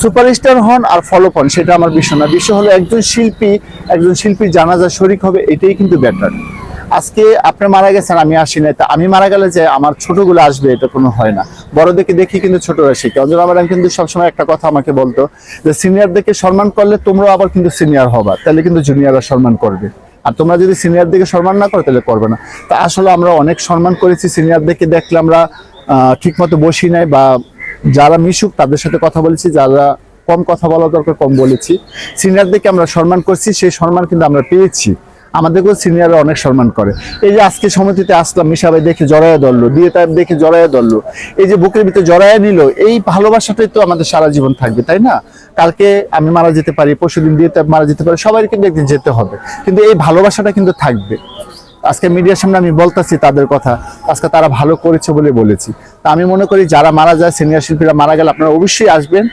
Superstar হন আর follow-up হন সেটা আমার বিষয় না, বিষয় হলো একজন শিল্পী জানাজার শরিক হবে, এটাই কিন্তু বেটার। আজকে আপনি মারা গেছেন, আমি আসি না, তা আমি মারা গেলে যে আমার ছোটগুলো আসবে এটা কোনো হয় না। বড়দেরকে দেখি কিন্তু ছোটরা শিখে। অঞ্জনা ম্যাডাম কিন্তু সবসময় একটা কথা আমাকে বলতো যে সিনিয়রদেরকে সম্মান করলে তোমরাও আবার কিন্তু সিনিয়র হবা, তাহলে কিন্তু জুনিয়ররা সম্মান করবে। আর তোমরা যদি সিনিয়রদেরকে সম্মান না করো তাহলে করবে না। তা আসলে আমরা অনেক সম্মান করেছি, সিনিয়রদেরকে দেখলে আমরা ঠিক মতো বসি নাই, বা যারা মিশুক তাদের সাথে কথা বলেছি, যারা কম কথা বলা দরকার কম বলেছি। সিনিয়রদেরকে আমরা সম্মান করছি, সেই সম্মান কিন্তু আমরা পেয়েছি। আমাদেরকেও সিনিয়ররা অনেক সম্মান করে। এই যে আজকে সমিতিতে আসলাম, মিশা ভাই দেখে জড়াইয়া ধরলো, দিয়ে তার দেখে জড়াইয়া ধরলো, এই যে বুকের ভিতরে জড়াইয়া নিল, এই ভালোবাসাটাই তো আমাদের সারা জীবন থাকবে, তাই না? কালকে আমি মারা যেতে পারি, পরশুদিন দিয়ে মারা যেতে পারি, সবাই কিন্তু একদিন যেতে হবে, কিন্তু এই ভালোবাসাটা কিন্তু থাকবে। আজকে মিডিয়ার সামনে আমি বলতেছি তাদের কথা, আজকে তারা ভালো করেছে বলে বলেছি। তা আমি মনে করি যারা মারা যায়, সিনিয়র শিল্পীরা মারা গেলে আপনারা অবশ্যই আসবেন।